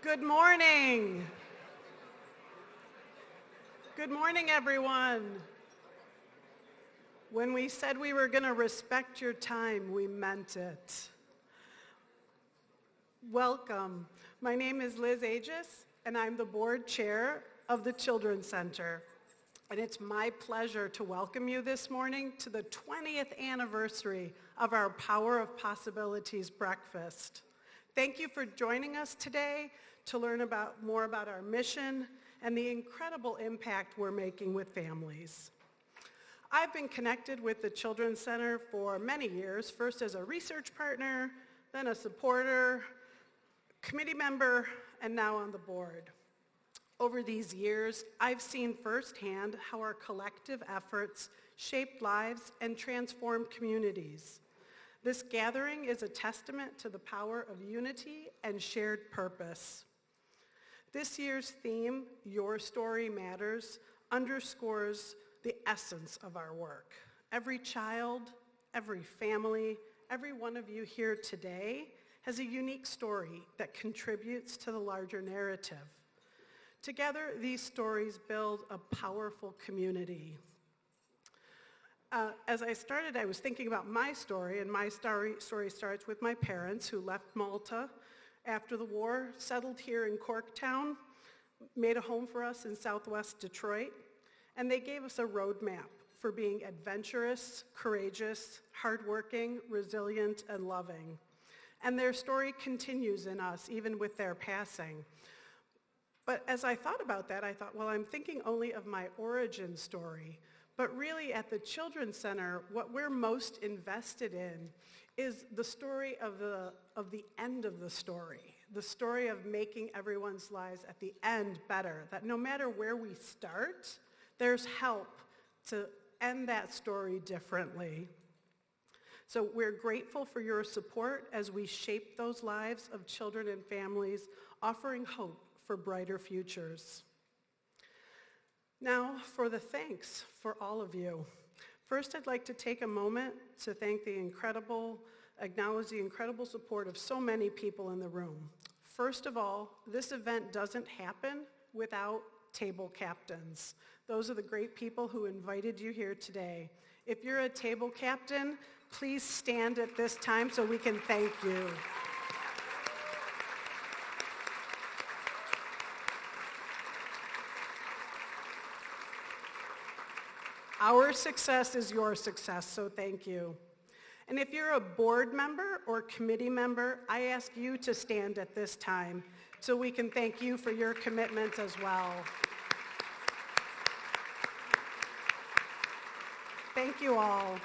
Good morning. Good morning, everyone. When we said we were going to respect your time, we meant it. Welcome. My name is Liz Aegis, and I'm the board chair of the Children's Center. And it's my pleasure to welcome you this morning to the 20th anniversary of our Power of Possibilities breakfast. Thank you for joining us today to learn more about our mission and the incredible impact we're making with families. I've been connected with the Children's Center for many years, first as a research partner, then a supporter, committee member, and now on the board. Over these years, I've seen firsthand how our collective efforts shaped lives and transformed communities. This gathering is a testament to the power of unity and shared purpose. This year's theme, Your Story Matters, underscores the essence of our work. Every child, every family, every one of you here today has a unique story that contributes to the larger narrative. Together, these stories build a powerful community. As I started, I was thinking about my story, and my story starts with my parents who left Malta after the war, settled here in Corktown, made a home for us in southwest Detroit, and they gave us a roadmap for being adventurous, courageous, hardworking, resilient, and loving. And their story continues in us, even with their passing. But as I thought about that, I thought, well, I'm thinking only of my origin story. But really, at the Children's Center, what we're most invested in is the story of the end of the story of making everyone's lives at the end better, that no matter where we start, there's help to end that story differently. So we're grateful for your support as we shape those lives of children and families, offering hope for brighter futures. Now for the thanks for all of you. First, I'd like to take a moment to acknowledge the incredible support of so many people in the room. First of all, this event doesn't happen without table captains. Those are the great people who invited you here today. If you're a table captain, please stand at this time so we can thank you. Our success is your success, so thank you. And if you're a board member or committee member, I ask you to stand at this time so we can thank you for your commitment as well. Thank you all.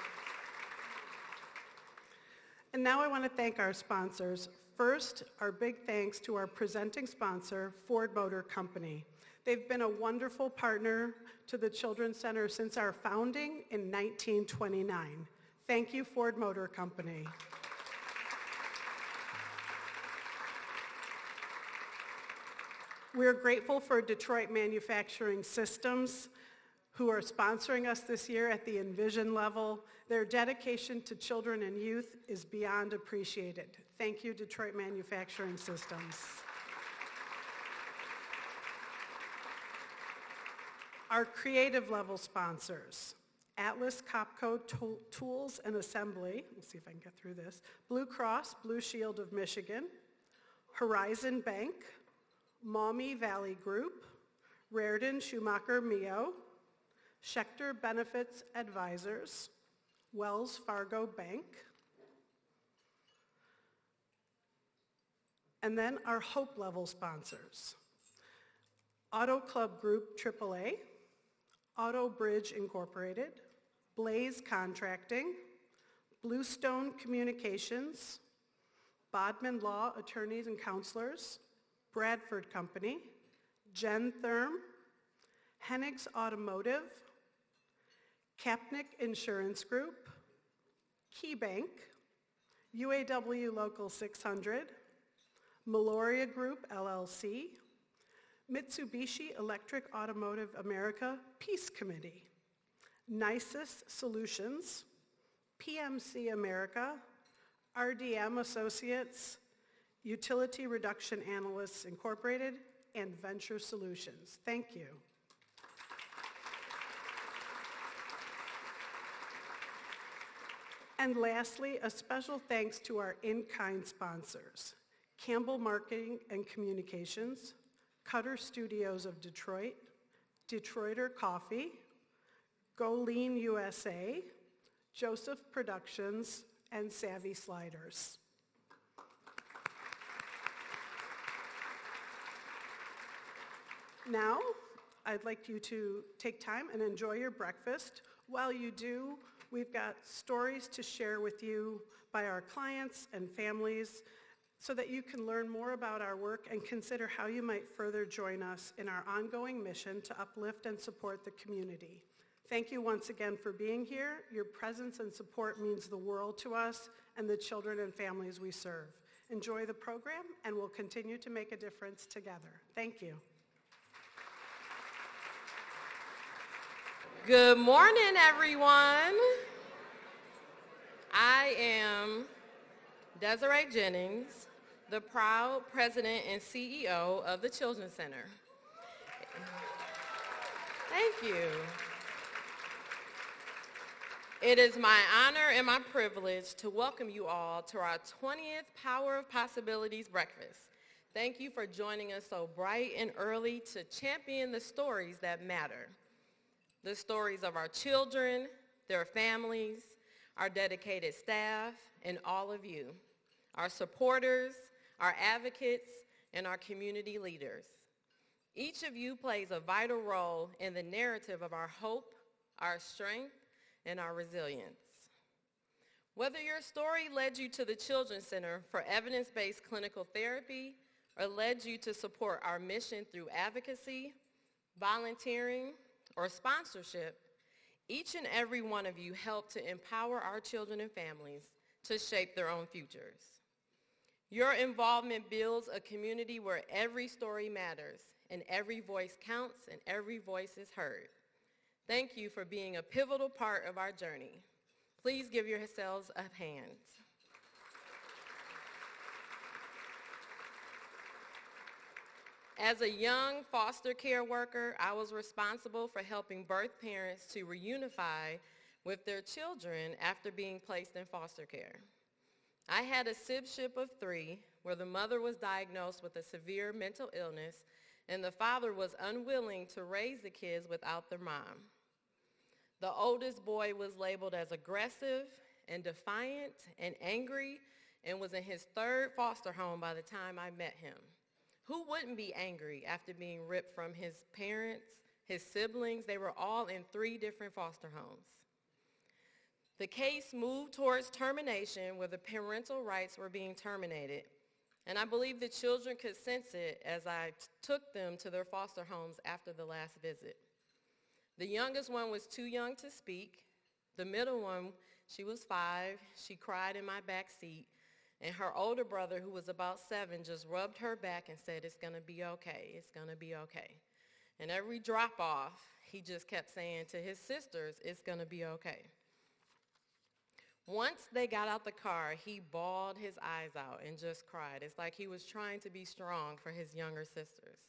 And now I want to thank our sponsors. First, our big thanks to our presenting sponsor, Ford Motor Company. They've been a wonderful partner to the Children's Center since our founding in 1929. Thank you, Ford Motor Company. We're grateful for Detroit Manufacturing Systems, who are sponsoring us this year at the Envision level. Their dedication to children and youth is beyond appreciated. Thank you, Detroit Manufacturing Systems. Our creative level sponsors, Atlas Copco Tools and Assembly, let's see if I can get through this, Blue Cross Blue Shield of Michigan, Horizon Bank, Maumee Valley Group, Raritan Schumacher Mio, Schechter Benefits Advisors, Wells Fargo Bank, and then our Hope Level sponsors, Auto Club Group AAA, Auto Bridge Incorporated, Blaze Contracting, Bluestone Communications, Bodman Law Attorneys and Counselors, Bradford Company, Gentherm, Hennigs Automotive, Kapnick Insurance Group, KeyBank, UAW Local 600, Meloria Group LLC, Mitsubishi Electric Automotive America Peace Committee, Nisus Solutions, PMC America, RDM Associates, Utility Reduction Analysts Incorporated, and Venture Solutions. Thank you. And lastly, a special thanks to our in-kind sponsors, Campbell Marketing and Communications, Cutter Studios of Detroit, Detroiter Coffee, Go Lean USA, Joseph Productions, and Savvy Sliders. Now, I'd like you to take time and enjoy your breakfast. While you do, we've got stories to share with you by our clients and families so that you can learn more about our work and consider how you might further join us in our ongoing mission to uplift and support the community. Thank you once again for being here. Your presence and support means the world to us and the children and families we serve. Enjoy the program, and we'll continue to make a difference together. Thank you. Good morning, everyone. I am Desiree Jennings, the proud president and CEO of the Children's Center. Thank you. It is my honor and my privilege to welcome you all to our 20th Power of Possibilities breakfast. Thank you for joining us so bright and early to champion the stories that matter. The stories of our children, their families, our dedicated staff, and all of you, our supporters, our advocates, and our community leaders. Each of you plays a vital role in the narrative of our hope, our strength, and our resilience. Whether your story led you to the Children's Center for evidence-based clinical therapy or led you to support our mission through advocacy, volunteering, or sponsorship, each and every one of you help to empower our children and families to shape their own futures. Your involvement builds a community where every story matters and every voice counts and every voice is heard. Thank you for being a pivotal part of our journey. Please give yourselves a hand. As a young foster care worker, I was responsible for helping birth parents to reunify with their children after being placed in foster care. I had a sibship of 3 where the mother was diagnosed with a severe mental illness and the father was unwilling to raise the kids without their mom. The oldest boy was labeled as aggressive and defiant and angry and was in his 3rd foster home by the time I met him. Who wouldn't be angry after being ripped from his parents, his siblings? They were all in 3 different foster homes. The case moved towards termination where the parental rights were being terminated. And I believe the children could sense it as I took them to their foster homes after the last visit. The youngest one was too young to speak. The middle one, she was 5. She cried in my back seat. And her older brother, who was about 7, just rubbed her back and said, "It's gonna be okay, it's gonna be okay." And every drop off, he just kept saying to his sisters, "It's gonna be okay." Once they got out the car, he bawled his eyes out and just cried. It's like he was trying to be strong for his younger sisters.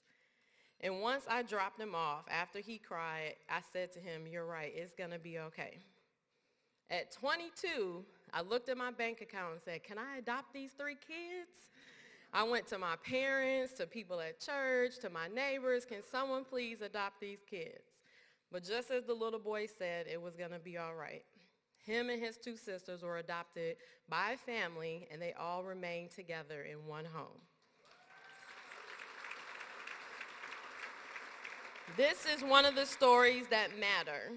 And once I dropped him off, after he cried, I said to him, "You're right, it's gonna be okay." At 22, I looked at my bank account and said, "Can I adopt these 3 kids?" I went to my parents, to people at church, to my neighbors, "Can someone please adopt these kids?" But just as the little boy said, it was gonna be all right. Him and his 2 sisters were adopted by a family, and they all remained together in one home. This is one of the stories that matter.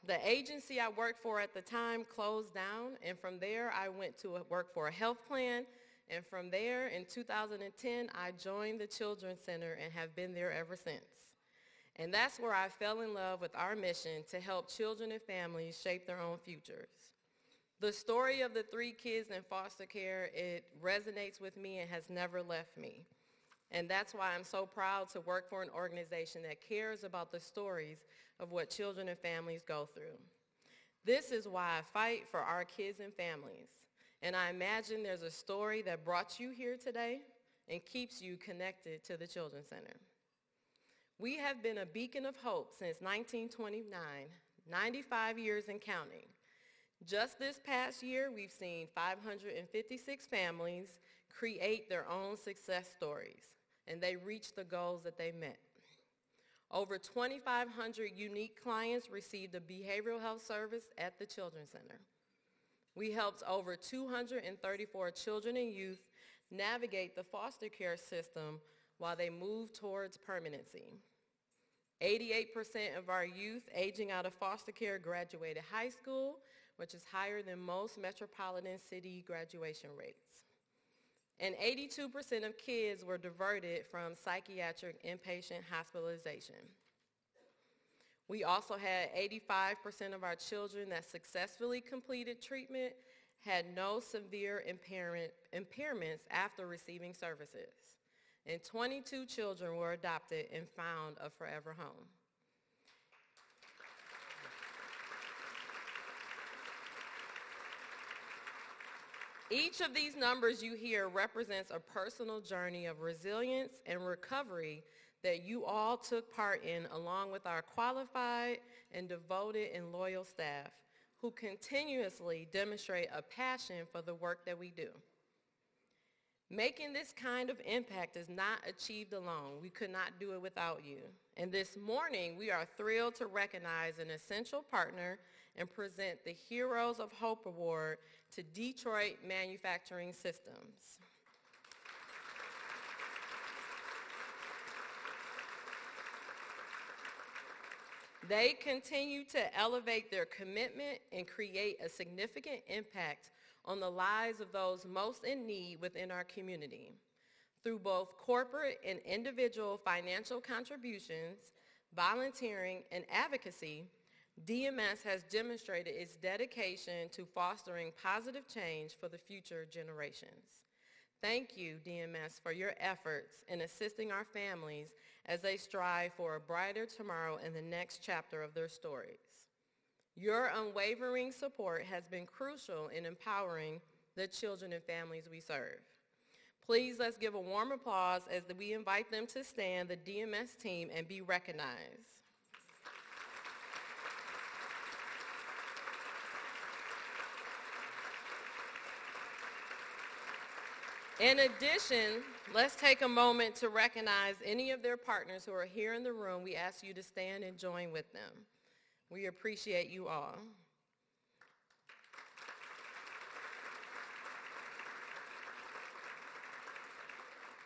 The agency I worked for at the time closed down, and from there I went to work for a health plan, and from there in 2010 I joined the Children's Center and have been there ever since. And that's where I fell in love with our mission to help children and families shape their own futures. The story of the 3 kids in foster care, it resonates with me and has never left me. And that's why I'm so proud to work for an organization that cares about the stories of what children and families go through. This is why I fight for our kids and families. And I imagine there's a story that brought you here today, and keeps you connected to the Children's Center. We have been a beacon of hope since 1929, 95 years and counting. Just this past year, we've seen 556 families create their own success stories, and they reached the goals that they met. Over 2,500 unique clients received a behavioral health service at the Children's Center. We helped over 234 children and youth navigate the foster care system while they move towards permanency. 88% of our youth aging out of foster care graduated high school, which is higher than most metropolitan city graduation rates. And 82% of kids were diverted from psychiatric inpatient hospitalization. We also had 85% of our children that successfully completed treatment had no severe impairments after receiving services. And 22 children were adopted and found a forever home. Each of these numbers you hear represents a personal journey of resilience and recovery that you all took part in, along with our qualified and devoted and loyal staff who continuously demonstrate a passion for the work that we do. Making this kind of impact is not achieved alone. We could not do it without you. And this morning, we are thrilled to recognize an essential partner and present the Heroes of Hope Award to Detroit Manufacturing Systems. They continue to elevate their commitment and create a significant impact on the lives of those most in need within our community. Through both corporate and individual financial contributions, volunteering, and advocacy, DMS has demonstrated its dedication to fostering positive change for the future generations. Thank you, DMS, for your efforts in assisting our families as they strive for a brighter tomorrow in the next chapter of their stories. Your unwavering support has been crucial in empowering the children and families we serve. Please let's give a warm applause as we invite them to stand, the DMS team, and be recognized. In addition, let's take a moment to recognize any of their partners who are here in the room. We ask you to stand and join with them. We appreciate you all.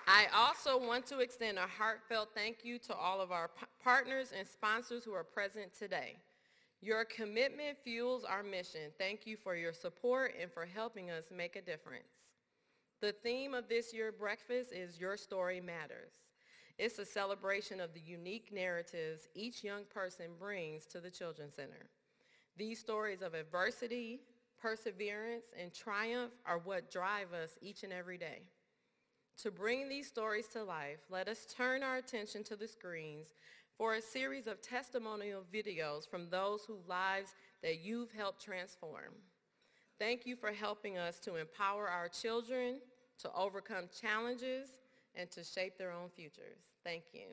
I also want to extend a heartfelt thank you to all of our partners and sponsors who are present today. Your commitment fuels our mission. Thank you for your support and for helping us make a difference. The theme of this year's breakfast is Your Story Matters. It's a celebration of the unique narratives each young person brings to the Children's Center. These stories of adversity, perseverance, and triumph are what drive us each and every day. To bring these stories to life, let us turn our attention to the screens for a series of testimonial videos from those whose lives that you've helped transform. Thank you for helping us to empower our children to overcome challenges and to shape their own futures. Thank you.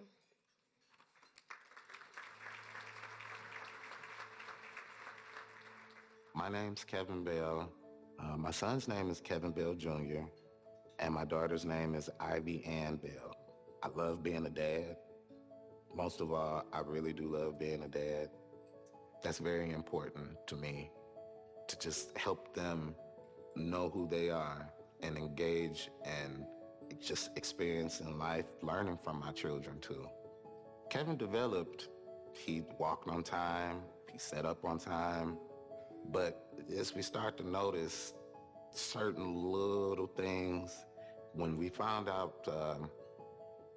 My name's Kevin Bell. My son's name is Kevin Bell Jr., and my daughter's name is Ivy Ann Bell. I love being a dad. Most of all, I really do love being a dad. That's very important to me, to just help them know who they are and engage and just experiencing life, learning from my children too. Kevin developed, he walked on time, he set up on time, but as we start to notice certain little things, when we found out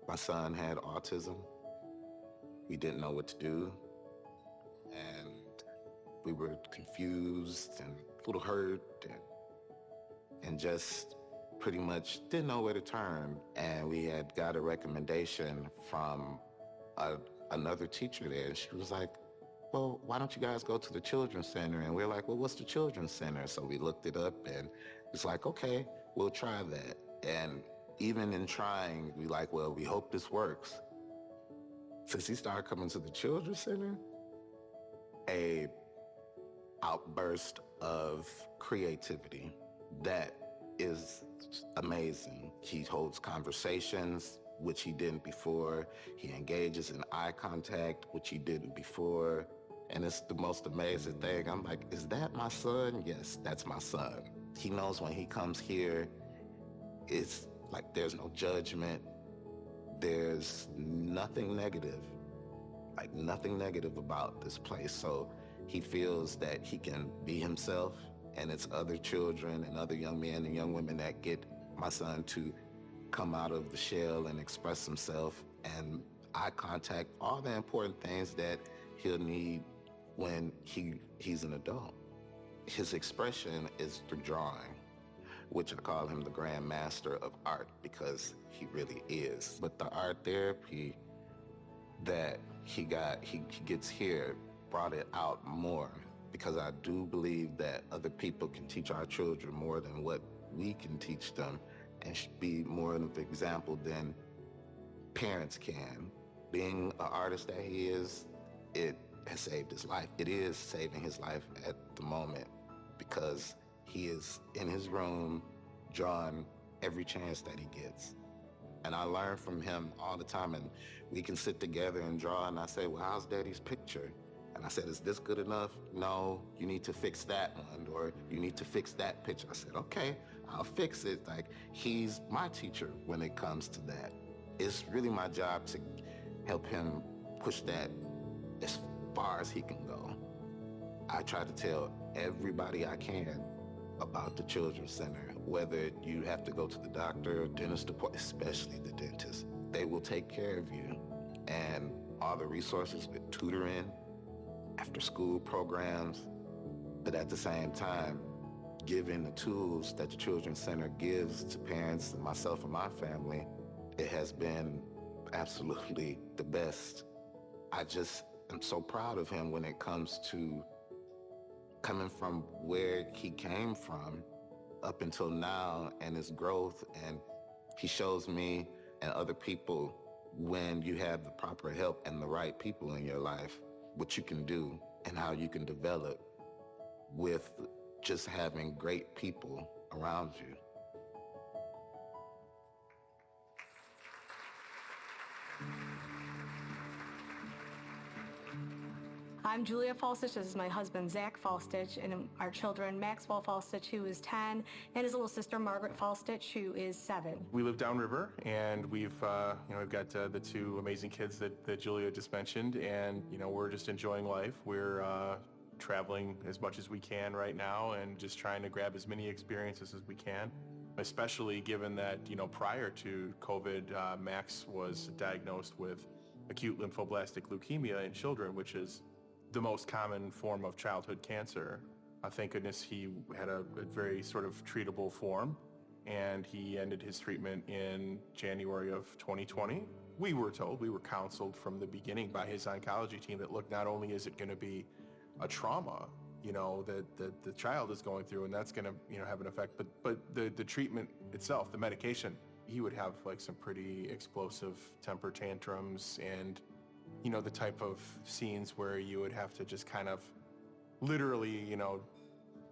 my son had autism, we didn't know what to do, and we were confused and a little hurt and just pretty much didn't know where to turn. And we had got a recommendation from another teacher there. And she was like, well, why don't you guys go to the Children's Center? And we're like, well, what's the Children's Center? So we looked it up and it's like, okay, we'll try that. And even in trying, we like, well, we hope this works. Since he started coming to the Children's Center, a outburst of creativity that is amazing. He holds conversations, which he didn't before. He engages in eye contact, which he didn't before. And it's the most amazing thing. I'm like, is that my son? Yes, that's my son. He knows when he comes here, it's like there's no judgment. There's nothing negative, like nothing negative about this place. So he feels that he can be himself, and it's other children and other young men and young women that get my son to come out of the shell and express himself, and eye contact, all the important things that he'll need when he's an adult. His expression is through drawing, which I call him the grand master of art, because he really is. But the art therapy that he gets here brought it out more, because I do believe that other people can teach our children more than what we can teach them, and should be more of an example than parents can. Being an artist that he is, it has saved his life. It is saving his life at the moment, because he is in his room drawing every chance that he gets. And I learn from him all the time, and we can sit together and draw, and I say, well, how's Daddy's picture? And I said, is this good enough? No, you need to fix that one, or you need to fix that picture. I said, okay, I'll fix it. Like, he's my teacher when it comes to that. It's really my job to help him push that as far as he can go. I try to tell everybody I can about the Children's Center, whether you have to go to the doctor or dentist, especially the dentist. They will take care of you. And all the resources with tutoring, after school programs, but at the same time, giving the tools that the Children's Center gives to parents and myself and my family, it has been absolutely the best. I just am so proud of him when it comes to coming from where he came from up until now, and his growth. And he shows me and other people, when you have the proper help and the right people in your life, what you can do and how you can develop with just having great people around you. I'm Julia Falstich. This is my husband, Zach Falstich, and our children, Maxwell Falstich, who is 10, and his little sister, Margaret Falstich, who is 7. We live downriver, and we've got the two amazing kids that Julia just mentioned, and we're just enjoying life. We're traveling as much as we can right now, and just trying to grab as many experiences as we can. Especially given that prior to COVID, Max was diagnosed with acute lymphoblastic leukemia in children, which is the most common form of childhood cancer. Thank goodness he had a very sort of treatable form, and he ended his treatment in January of 2020. We were counseled from the beginning by his oncology team that, look, not only is it going to be a trauma, that the child is going through, and that's going to have an effect, but the treatment itself, the medication, he would have like some pretty explosive temper tantrums, and the type of scenes where you would have to just kind of literally,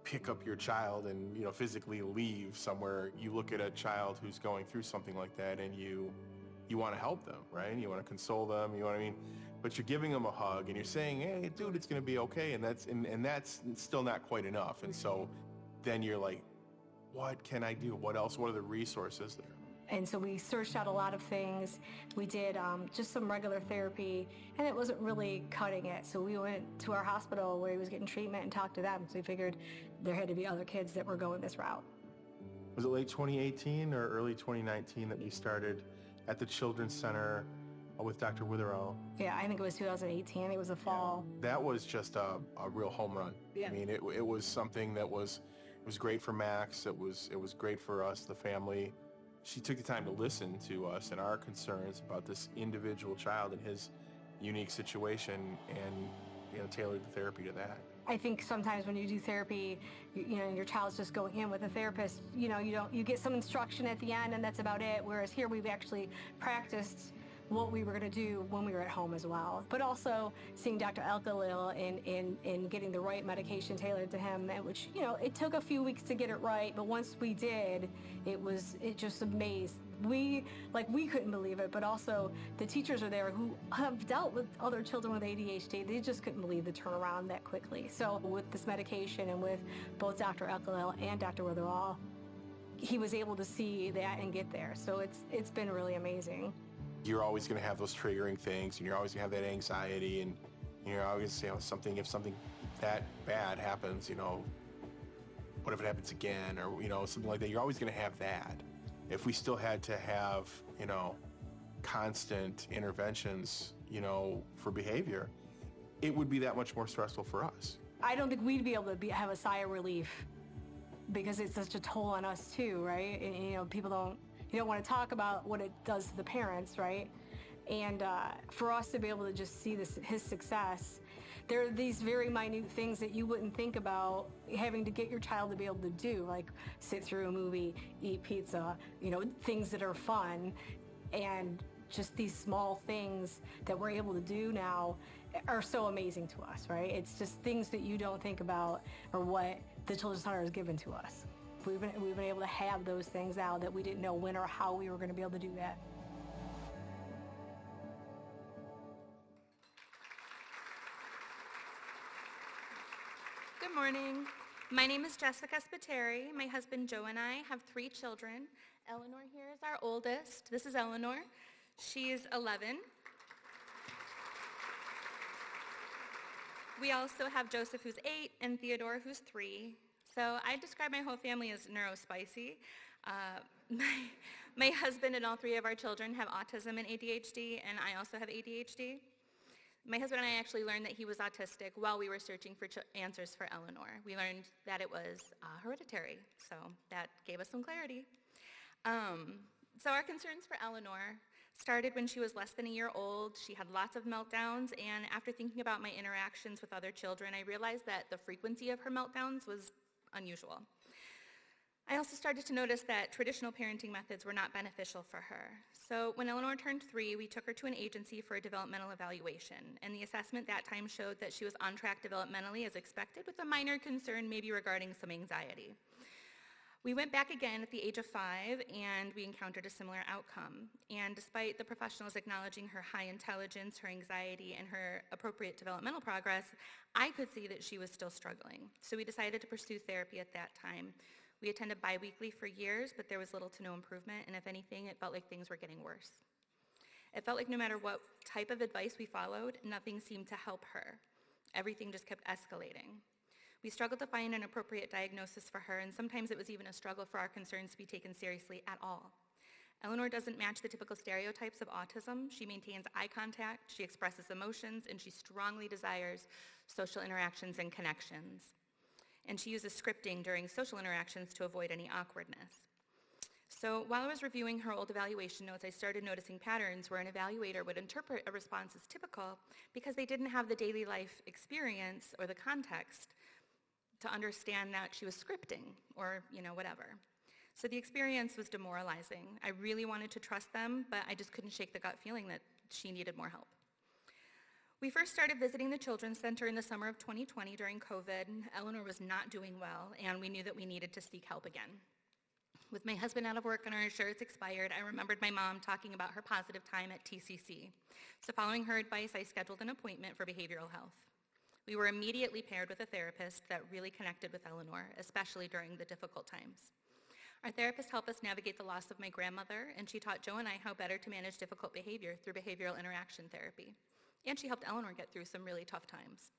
pick up your child and, physically leave somewhere. You look at a child who's going through something like that, and you want to help them, right? You want to console them, but you're giving them a hug and you're saying, hey, dude, it's going to be okay. And that's still not quite enough. And so then you're like, what can I do? What else? What are the resources there? And so we searched out a lot of things. We did just some regular therapy, and it wasn't really cutting it. So we went to our hospital where he was getting treatment and talked to them. So we figured there had to be other kids that were going this route. Was it late 2018 or early 2019 that you started at the Children's Center with Dr. Witherow? Yeah, I think it was 2018. It was the fall. That was just a real home run. Yeah. I mean, it was something that was great for Max. It was great for us, the family. She took the time to listen to us and our concerns about this individual child and his unique situation, and tailored the therapy to that. I think sometimes when you do therapy, you know, your child's just going in with a therapist, you know, you get some instruction at the end and that's about it. Whereas here we've actually practiced what we were going to do when we were at home as well. But also seeing Dr. Alkalil and getting the right medication tailored to him, and which, you know, it took a few weeks to get it right, but once we did, it just amazed. We couldn't believe it, but also the teachers are there who have dealt with other children with ADHD. They just couldn't believe the turnaround that quickly. So with this medication and with both Dr. Alkalil and Dr. Witherall, he was able to see that and get there. So it's been really amazing. You're always going to have those triggering things, and you're always going to have that anxiety, and you're always say, if something that bad happens, you know, what if it happens again, or, you know, something like that. You're always going to have that. If we still had to have, you know, constant interventions, you know, for behavior, it would be that much more stressful for us. I don't think we'd be able to have a sigh of relief because it's such a toll on us too, right? And, you know, you don't want to talk about what it does to the parents, right? And for us to be able to just see his success, there are these very minute things that you wouldn't think about having to get your child to be able to do, like sit through a movie, eat pizza, you know, things that are fun. And just these small things that we're able to do now are so amazing to us, right? It's just things that you don't think about or what the Children's Center has given to us. We've been able to have those things now that we didn't know when or how we were going to be able to do that. Good morning. My name is Jessica Spiteri. My husband Joe and I have 3 children. Eleanor here is our oldest. This is Eleanor. She is 11. We also have Joseph, who's 8, and Theodore, who's 3. So I describe my whole family as neurospicy. My husband and all 3 of our children have autism and ADHD, and I also have ADHD. My husband and I actually learned that he was autistic while we were searching for answers for Eleanor. We learned that it was hereditary, so that gave us some clarity. So our concerns for Eleanor started when she was less than a year old. She had lots of meltdowns, and after thinking about my interactions with other children, I realized that the frequency of her meltdowns was unusual. I also started to notice that traditional parenting methods were not beneficial for her. So when Eleanor turned 3, we took her to an agency for a developmental evaluation, and the assessment that time showed that she was on track developmentally as expected, with a minor concern maybe regarding some anxiety. We went back again at the age of 5, and we encountered a similar outcome. And despite the professionals acknowledging her high intelligence, her anxiety, and her appropriate developmental progress, I could see that she was still struggling. So we decided to pursue therapy at that time. We attended bi-weekly for years, but there was little to no improvement, and if anything, it felt like things were getting worse. It felt like no matter what type of advice we followed, nothing seemed to help her. Everything just kept escalating. We struggled to find an appropriate diagnosis for her, and sometimes it was even a struggle for our concerns to be taken seriously at all. Eleanor doesn't match the typical stereotypes of autism. She maintains eye contact, she expresses emotions, and she strongly desires social interactions and connections. And she uses scripting during social interactions to avoid any awkwardness. So while I was reviewing her old evaluation notes, I started noticing patterns where an evaluator would interpret a response as typical because they didn't have the daily life experience or the context to understand that she was scripting or, whatever. So the experience was demoralizing. I really wanted to trust them, but I just couldn't shake the gut feeling that she needed more help. We first started visiting the Children's Center in the summer of 2020 during COVID. Eleanor was not doing well, and we knew that we needed to seek help again. With my husband out of work and our insurance expired, I remembered my mom talking about her positive time at TCC. So following her advice, I scheduled an appointment for behavioral health. We were immediately paired with a therapist that really connected with Eleanor, especially during the difficult times. Our therapist helped us navigate the loss of my grandmother, and she taught Joe and I how better to manage difficult behavior through behavioral interaction therapy. And she helped Eleanor get through some really tough times.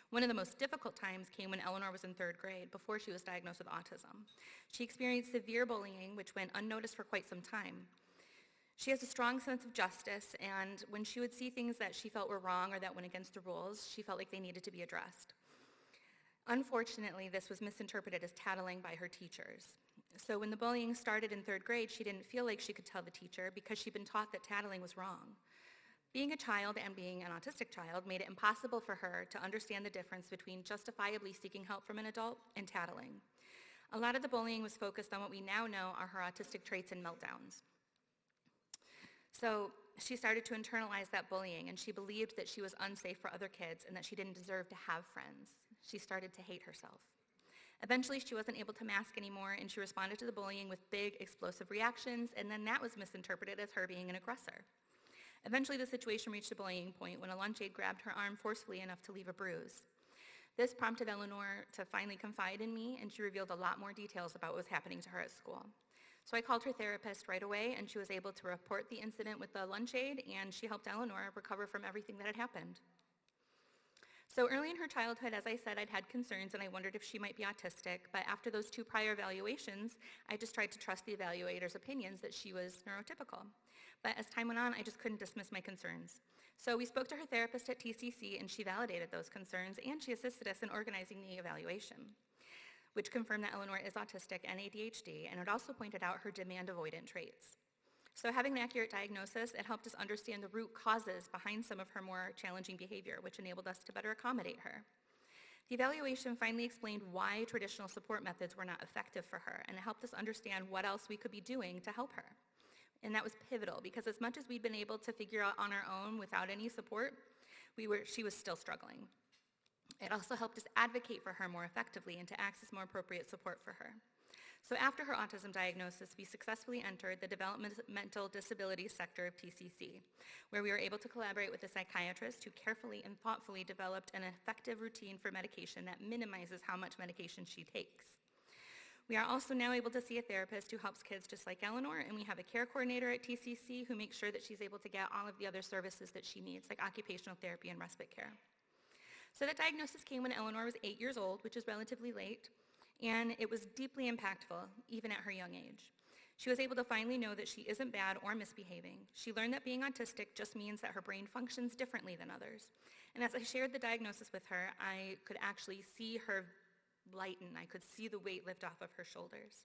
One of the most difficult times came when Eleanor was in 3rd grade, before she was diagnosed with autism. She experienced severe bullying, which went unnoticed for quite some time. She has a strong sense of justice, and when she would see things that she felt were wrong or that went against the rules, she felt like they needed to be addressed. Unfortunately, this was misinterpreted as tattling by her teachers. So when the bullying started in 3rd grade, she didn't feel like she could tell the teacher because she'd been taught that tattling was wrong. Being a child and being an autistic child made it impossible for her to understand the difference between justifiably seeking help from an adult and tattling. A lot of the bullying was focused on what we now know are her autistic traits and meltdowns. So she started to internalize that bullying, and she believed that she was unsafe for other kids and that she didn't deserve to have friends. She started to hate herself. Eventually, she wasn't able to mask anymore, and she responded to the bullying with big, explosive reactions, and then that was misinterpreted as her being an aggressor. Eventually, the situation reached a bullying point when a lunch aide grabbed her arm forcefully enough to leave a bruise. This prompted Eleanor to finally confide in me, and she revealed a lot more details about what was happening to her at school. So I called her therapist right away, and she was able to report the incident with the lunch aide, and she helped Eleanor recover from everything that had happened. So early in her childhood, as I said, I'd had concerns and I wondered if she might be autistic, but after those 2 prior evaluations, I just tried to trust the evaluator's opinions that she was neurotypical. But as time went on, I just couldn't dismiss my concerns. So we spoke to her therapist at TCC, and she validated those concerns, and she assisted us in organizing the evaluation, which confirmed that Eleanor is autistic and ADHD, and it also pointed out her demand-avoidant traits. So having an accurate diagnosis, it helped us understand the root causes behind some of her more challenging behavior, which enabled us to better accommodate her. The evaluation finally explained why traditional support methods were not effective for her, and it helped us understand what else we could be doing to help her. And that was pivotal, because as much as we'd been able to figure out on our own without any support, she was still struggling. It also helped us advocate for her more effectively and to access more appropriate support for her. So after her autism diagnosis, we successfully entered the developmental disabilities sector of TCC, where we were able to collaborate with a psychiatrist who carefully and thoughtfully developed an effective routine for medication that minimizes how much medication she takes. We are also now able to see a therapist who helps kids just like Eleanor, and we have a care coordinator at TCC who makes sure that she's able to get all of the other services that she needs, like occupational therapy and respite care. So that diagnosis came when Eleanor was 8 years old, which is relatively late, and it was deeply impactful, even at her young age. She was able to finally know that she isn't bad or misbehaving. She learned that being autistic just means that her brain functions differently than others. And as I shared the diagnosis with her, I could actually see her lighten. I could see the weight lift off of her shoulders.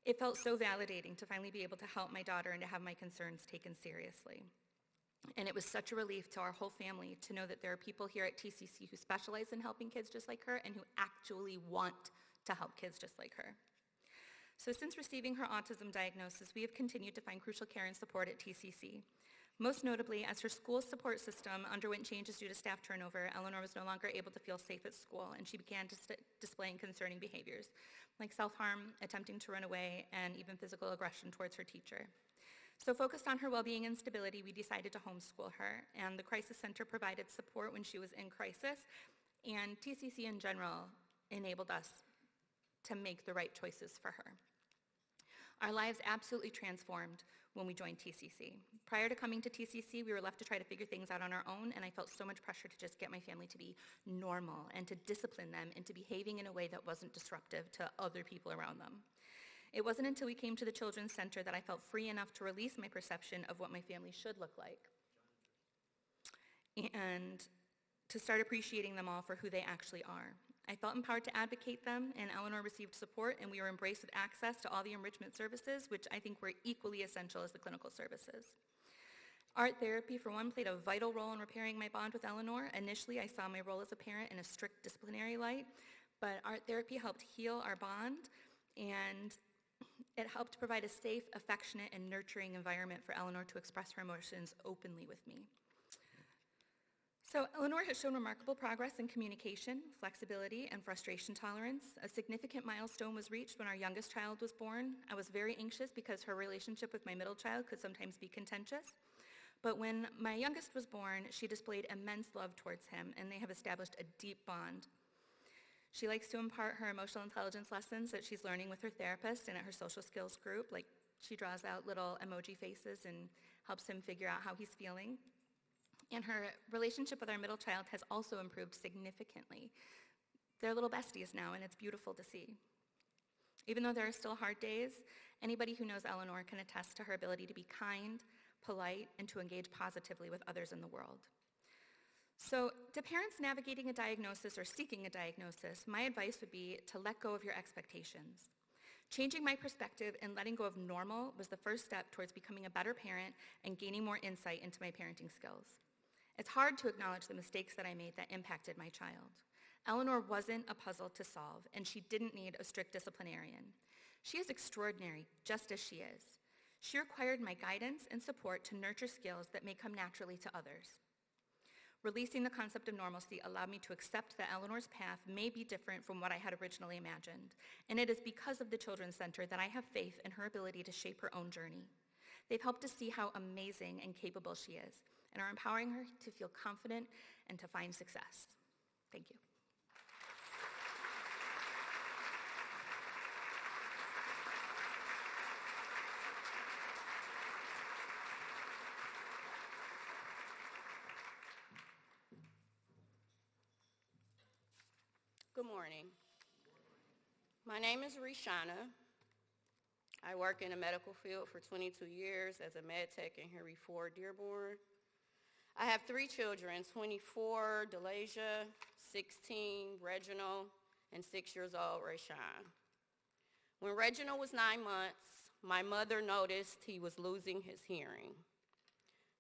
It felt so validating to finally be able to help my daughter and to have my concerns taken seriously. And it was such a relief to our whole family to know that there are people here at TCC who specialize in helping kids just like her and who actually want to help kids just like her. So since receiving her autism diagnosis, we have continued to find crucial care and support at TCC. Most notably, as her school support system underwent changes due to staff turnover, Eleanor was no longer able to feel safe at school, and she began displaying concerning behaviors, like self-harm, attempting to run away, and even physical aggression towards her teacher. So focused on her well-being and stability, we decided to homeschool her, and the Crisis Center provided support when she was in crisis, and TCC in general enabled us to make the right choices for her. Our lives absolutely transformed when we joined TCC. Prior to coming to TCC, we were left to try to figure things out on our own, and I felt so much pressure to just get my family to be normal and to discipline them into behaving in a way that wasn't disruptive to other people around them. It wasn't until we came to the Children's Center that I felt free enough to release my perception of what my family should look like and to start appreciating them all for who they actually are. I felt empowered to advocate them, and Eleanor received support, and we were embraced with access to all the enrichment services, which I think were equally essential as the clinical services. Art therapy, for one, played a vital role in repairing my bond with Eleanor. Initially, I saw my role as a parent in a strict disciplinary light, but art therapy helped heal our bond, and it helped provide a safe, affectionate, and nurturing environment for Eleanor to express her emotions openly with me. So Eleanor has shown remarkable progress in communication, flexibility, and frustration tolerance. A significant milestone was reached when our youngest child was born. I was very anxious because her relationship with my middle child could sometimes be contentious. But when my youngest was born, she displayed immense love towards him, and they have established a deep bond. She likes to impart her emotional intelligence lessons that she's learning with her therapist and at her social skills group. Like, she draws out little emoji faces and helps him figure out how he's feeling. And her relationship with our middle child has also improved significantly. They're little besties now, and it's beautiful to see. Even though there are still hard days, anybody who knows Eleanor can attest to her ability to be kind, polite, and to engage positively with others in the world. So to parents navigating a diagnosis or seeking a diagnosis, my advice would be to let go of your expectations. Changing my perspective and letting go of normal was the first step towards becoming a better parent and gaining more insight into my parenting skills. It's hard to acknowledge the mistakes that I made that impacted my child. Eleanor wasn't a puzzle to solve, and she didn't need a strict disciplinarian. She is extraordinary, just as she is. She required my guidance and support to nurture skills that may come naturally to others. Releasing the concept of normalcy allowed me to accept that Eleanor's path may be different from what I had originally imagined, and it is because of the Children's Center that I have faith in her ability to shape her own journey. They've helped us see how amazing and capable she is, and are empowering her to feel confident and to find success. Thank you. Good morning. My name is Reshana. I work in the medical field for 22 years as a med tech in Henry Ford, Dearborn. I have 3 children, 24, Delasia, 16, Reginald, and 6 years old, Rayshawn. When Reginald was 9 months, my mother noticed he was losing his hearing.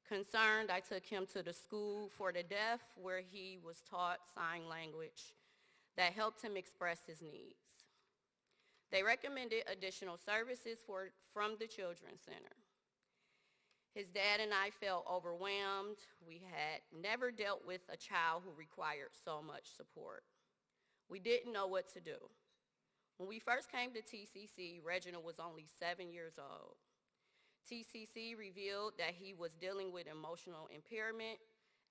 Concerned, I took him to the school for the deaf where he was taught sign language that helped him express his needs. They recommended additional services from the Children's Center. His dad and I felt overwhelmed. We had never dealt with a child who required so much support. We didn't know what to do. When we first came to TCC, Reginald was only 7 years old. TCC revealed that he was dealing with emotional impairment,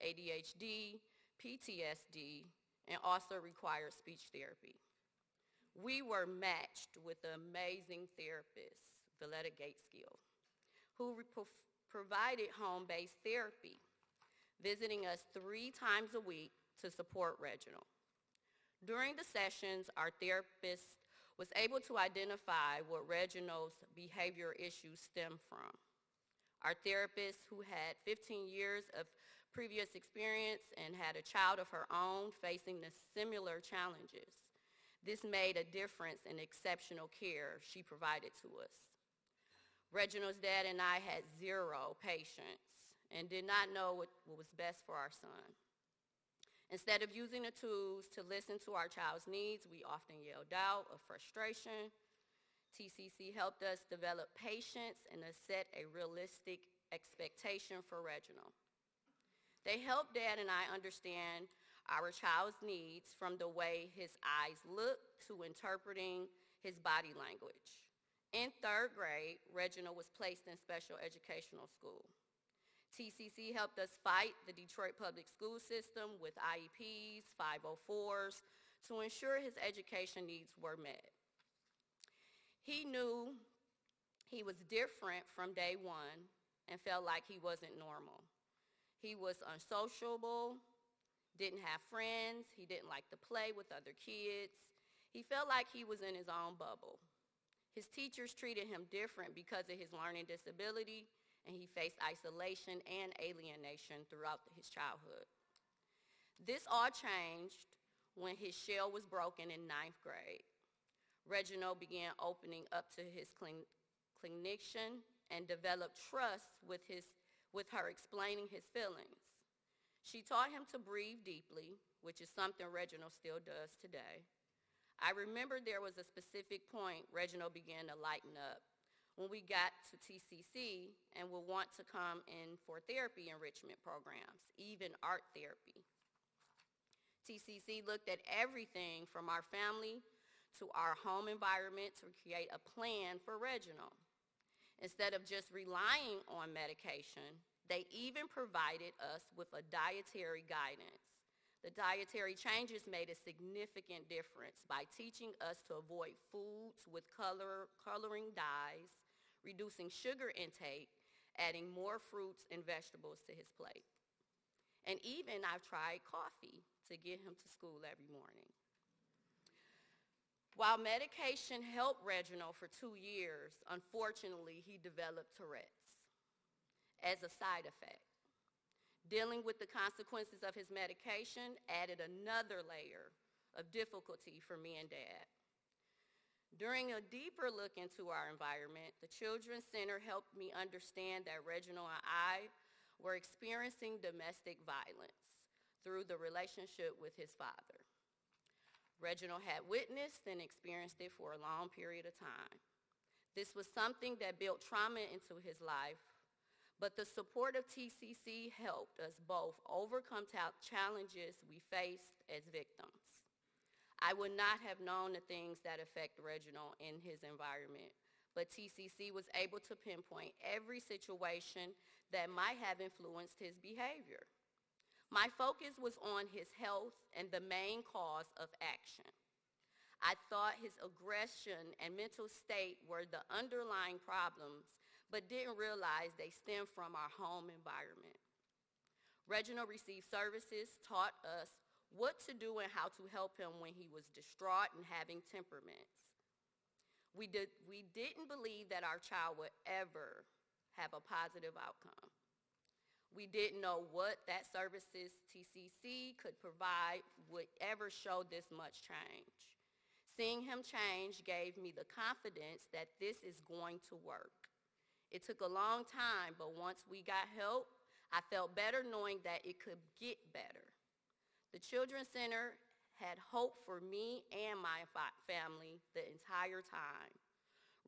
ADHD, PTSD, and also required speech therapy. We were matched with the amazing therapist, Valletta Gateskill, who provided home-based therapy, visiting us 3 times a week to support Reginald. During the sessions, our therapist was able to identify what Reginald's behavior issues stemmed from. Our therapist, who had 15 years of previous experience and had a child of her own facing the similar challenges, this made a difference in exceptional care she provided to us. Reginald's dad and I had 0 patience and did not know what was best for our son. Instead of using the tools to listen to our child's needs, we often yelled out of frustration. TCC helped us develop patience and to set a realistic expectation for Reginald. They helped Dad and I understand our child's needs from the way his eyes looked to interpreting his body language. In 3rd grade, Reginald was placed in special educational school. TCC helped us fight the Detroit public school system with IEPs, 504s, to ensure his education needs were met. He knew he was different from day one and felt like he wasn't normal. He was unsociable, didn't have friends, he didn't like to play with other kids. He felt like he was in his own bubble. His teachers treated him different because of his learning disability, and he faced isolation and alienation throughout his childhood. This all changed when his shell was broken in 9th grade. Reginald began opening up to his clinician and developed trust with her explaining his feelings. She taught him to breathe deeply, which is something Reginald still does today. I remember there was a specific point Reginald began to lighten up when we got to TCC and would want to come in for therapy enrichment programs, even art therapy. TCC looked at everything from our family to our home environment to create a plan for Reginald. Instead of just relying on medication, they even provided us with a dietary guidance. The dietary changes made a significant difference by teaching us to avoid foods with coloring dyes, reducing sugar intake, adding more fruits and vegetables to his plate. And even I've tried coffee to get him to school every morning. While medication helped Reginald for 2 years, unfortunately, he developed Tourette's as a side effect. Dealing with the consequences of his medication added another layer of difficulty for me and Dad. During a deeper look into our environment, the Children's Center helped me understand that Reginald and I were experiencing domestic violence through the relationship with his father. Reginald had witnessed and experienced it for a long period of time. This was something that built trauma into his life, but the support of TCC helped us both overcome challenges we faced as victims. I would not have known the things that affect Reginald in his environment, but TCC was able to pinpoint every situation that might have influenced his behavior. My focus was on his health and the main cause of action. I thought his aggression and mental state were the underlying problems, but didn't realize they stemmed from our home environment. Reginald received services, taught us what to do and how to help him when he was distraught and having temperaments. We didn't believe that our child would ever have a positive outcome. We didn't know what that services TCC could provide would ever show this much change. Seeing him change gave me the confidence that this is going to work. It took a long time, but once we got help, I felt better knowing that it could get better. The Children's Center had hope for me and my family the entire time.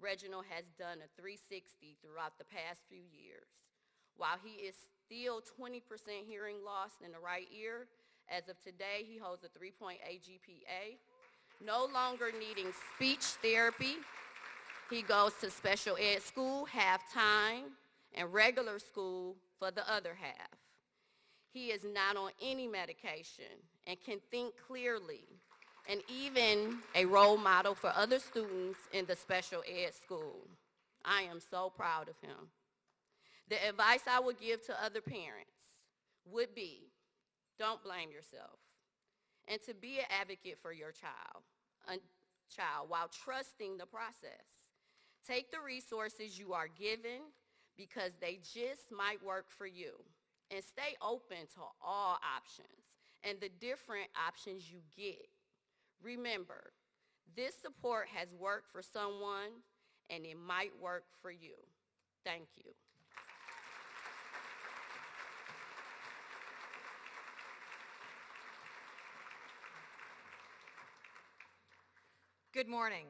Reginald has done a 360 throughout the past few years. While he is still 20% hearing loss in the right ear, as of today, he holds a 3.8 GPA, no longer needing speech therapy. He goes to special ed school half-time and regular school for the other half. He is not on any medication and can think clearly, and even a role model for other students in the special ed school. I am so proud of him. The advice I would give to other parents would be, don't blame yourself, and to be an advocate for your child while trusting the process. Take the resources you are given because they just might work for you, and stay open to all options and the different options you get. Remember, this support has worked for someone, and it might work for you. Thank you. Good morning.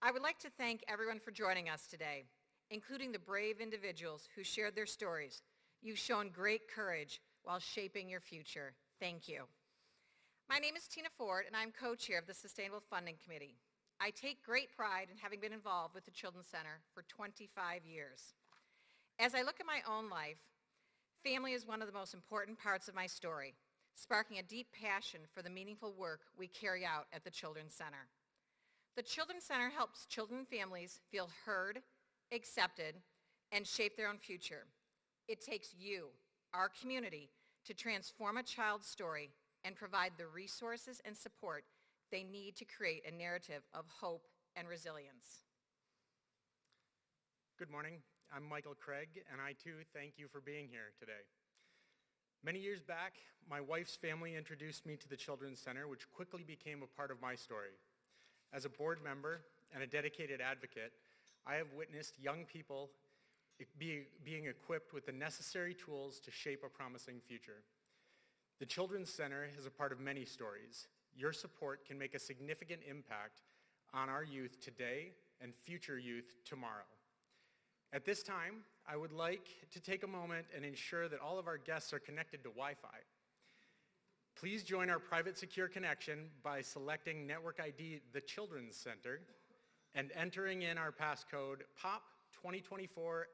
I would like to thank everyone for joining us today, including the brave individuals who shared their stories. You've shown great courage while shaping your future. Thank you. My name is Tina Ford, and I'm co-chair of the Sustainable Funding Committee. I take great pride in having been involved with the Children's Center for 25 years. As I look at my own life, family is one of the most important parts of my story, sparking a deep passion for the meaningful work we carry out at the Children's Center. The Children's Center helps children and families feel heard, accepted, and shape their own future. It takes you, our community, to transform a child's story and provide the resources and support they need to create a narrative of hope and resilience. Good morning. I'm Michael Craig, and I too thank you for being here today. Many years back, my wife's family introduced me to the Children's Center, which quickly became a part of my story. As a board member and a dedicated advocate, I have witnessed young people being equipped with the necessary tools to shape a promising future. The Children's Center is a part of many stories. Your support can make a significant impact on our youth today and future youth tomorrow. At this time, I would like to take a moment and ensure that all of our guests are connected to Wi-Fi. Please join our private secure connection by selecting Network ID The Children's Center and entering in our passcode POP 2024 !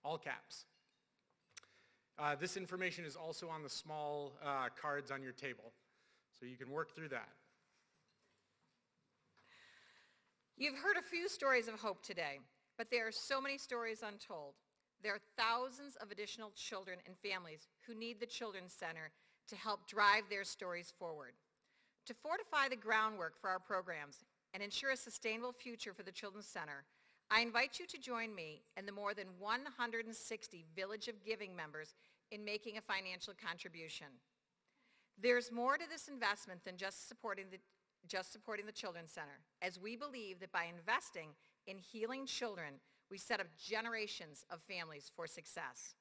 All caps. This information is also on the small cards on your table, so you can work through that. You've heard a few stories of hope today, but there are so many stories untold. There are thousands of additional children and families who need the Children's Center to help drive their stories forward. To fortify the groundwork for our programs and ensure a sustainable future for the Children's Center, I invite you to join me and the more than 160 Village of Giving members in making a financial contribution. There's more to this investment than just supporting the just supporting the Children's Center, as we believe that by investing in healing children, we set up generations of families for success.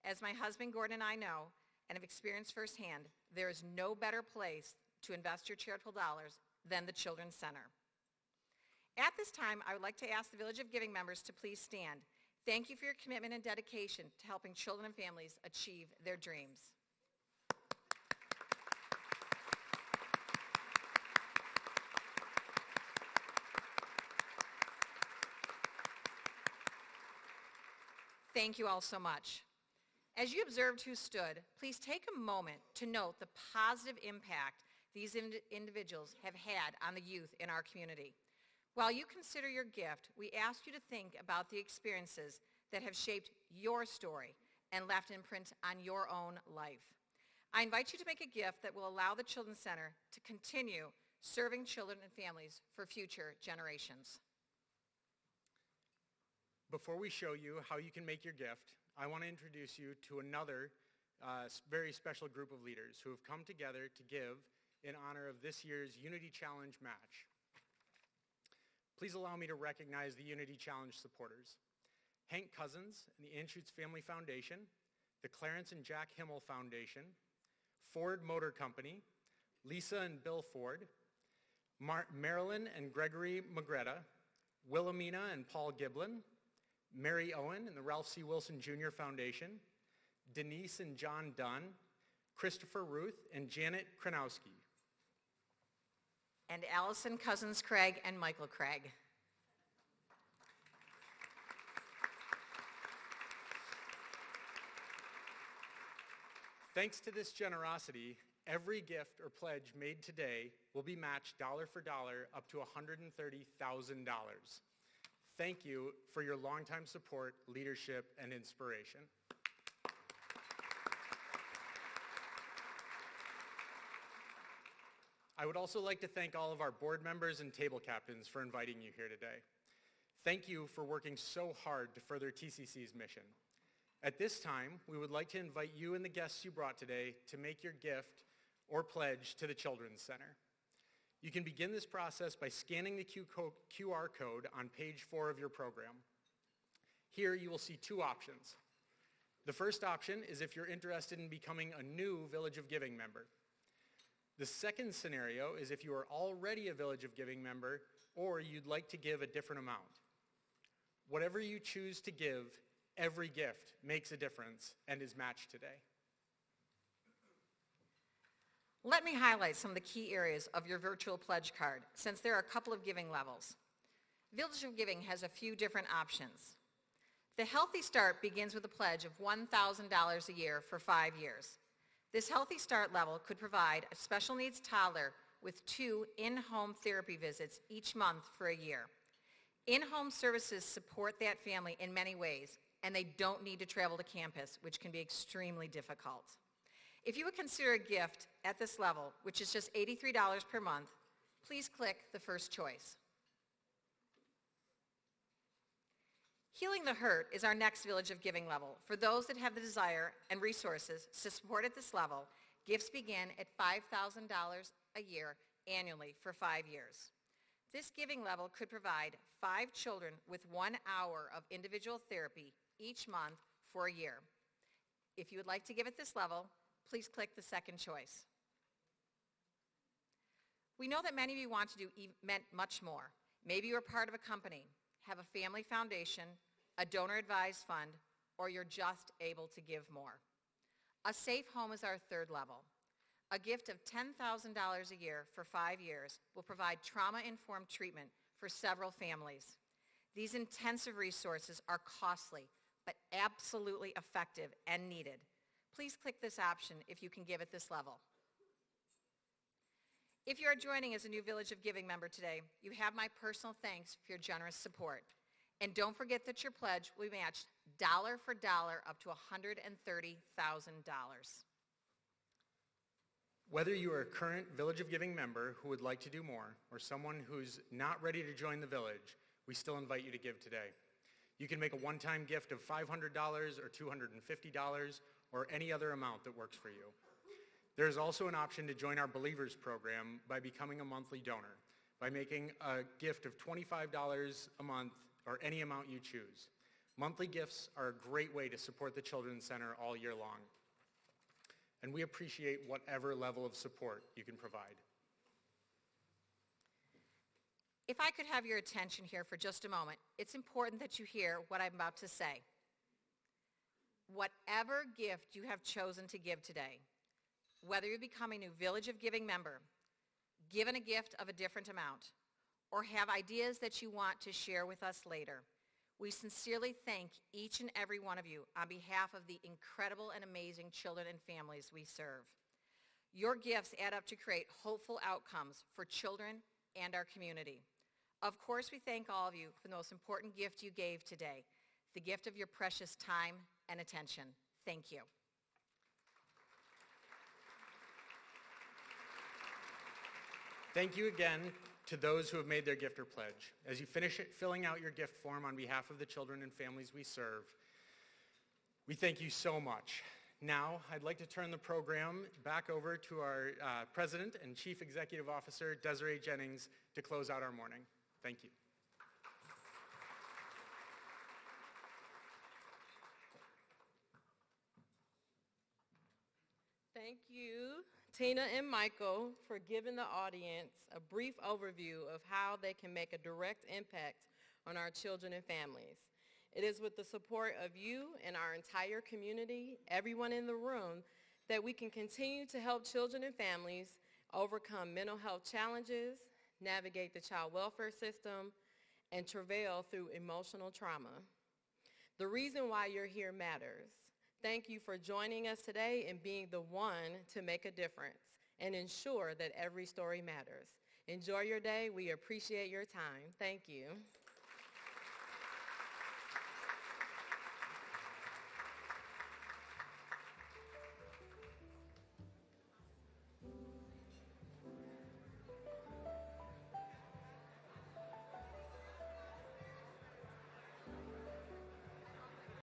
As my husband Gordon and I know and have experienced firsthand, there is no better place to invest your charitable dollars than the Children's Center. At this time, I would like to ask the Village of Giving members to please stand. Thank you for your commitment and dedication to helping children and families achieve their dreams. Thank you all so much. As you observed who stood, please take a moment to note the positive impact these individuals have had on the youth in our community. While you consider your gift, we ask you to think about the experiences that have shaped your story and left imprint on your own life. I invite you to make a gift that will allow the Children's Center to continue serving children and families for future generations. Before we show you how you can make your gift, I want to introduce you to another very special group of leaders who have come together to give in honor of this year's Unity Challenge match. Please allow me to recognize the Unity Challenge supporters: Hank Cousins and the Anschutz Family Foundation, the Clarence and Jack Himmel Foundation, Ford Motor Company, Lisa and Bill Ford, Marilyn and Gregory Magretta, Wilhelmina and Paul Giblin, Mary Owen and the Ralph C. Wilson Jr. Foundation, Denise and John Dunn, Christopher Ruth and Janet Kranowski. And Allison Cousins Craig and Michael Craig. Thanks to this generosity, every gift or pledge made today will be matched dollar for dollar up to $130,000. Thank you for your longtime support, leadership, and inspiration. I would also like to thank all of our board members and table captains for inviting you here today. Thank you for working so hard to further TCC's mission. At this time, we would like to invite you and the guests you brought today to make your gift or pledge to the Children's Center. You can begin this process by scanning the QR code on page 4 of your program. Here you will see two options. The first option is if you're interested in becoming a new Village of Giving member. The second scenario is if you are already a Village of Giving member or you'd like to give a different amount. Whatever you choose to give, every gift makes a difference and is matched today. Let me highlight some of the key areas of your virtual pledge card, since there are a couple of giving levels. Village of Giving has a few different options. The Healthy Start begins with a pledge of $1,000 a year for 5 years. This Healthy Start level could provide a special needs toddler with 2 in-home therapy visits each month for a year. In-home services support that family in many ways, and they don't need to travel to campus, which can be extremely difficult. If you would consider a gift at this level, which is just $83 per month, please click the first choice. Healing the Hurt is our next Village of Giving level. For those that have the desire and resources to support at this level, gifts begin at $5,000 a year annually for 5 years. This giving level could provide 5 children with 1 hour of individual therapy each month for a year. If you would like to give at this level, please click the second choice. We know that many of you want to do much more. Maybe you're part of a company, have a family foundation, a donor-advised fund, or you're just able to give more. A Safe Home is our third level. A gift of $10,000 a year for 5 years will provide trauma-informed treatment for several families. These intensive resources are costly, but absolutely effective and needed. Please click this option if you can give at this level. If you are joining as a new Village of Giving member today, you have my personal thanks for your generous support. And don't forget that your pledge will be matched dollar for dollar up to $130,000. Whether you are a current Village of Giving member who would like to do more, or someone who's not ready to join the Village, we still invite you to give today. You can make a one-time gift of $500 or $250 or any other amount that works for you. There is also an option to join our Believers program by becoming a monthly donor, by making a gift of $25 a month or any amount you choose. Monthly gifts are a great way to support the Children's Center all year long. And we appreciate whatever level of support you can provide. If I could have your attention here for just a moment, it's important that you hear what I'm about to say. Whatever gift you have chosen to give today, whether you become a new Village of Giving member, given a gift of a different amount, or have ideas that you want to share with us later, we sincerely thank each and every one of you on behalf of the incredible and amazing children and families we serve. Your gifts add up to create hopeful outcomes for children and our community. Of course, we thank all of you for the most important gift you gave today, the gift of your precious time and attention. Thank you. Thank you again to those who have made their gift or pledge. As you finish filling out your gift form on behalf of the children and families we serve, we thank you so much. Now, I'd like to turn the program back over to our President and Chief Executive Officer, Desiree Jennings, to close out our morning. Thank you. Thank you, Tina and Michael, for giving the audience a brief overview of how they can make a direct impact on our children and families. It is with the support of you and our entire community, everyone in the room, that we can continue to help children and families overcome mental health challenges, navigate the child welfare system, and travail through emotional trauma. The reason why you're here matters. Thank you for joining us today and being the one to make a difference and ensure that every story matters. Enjoy your day. We appreciate your time. Thank you.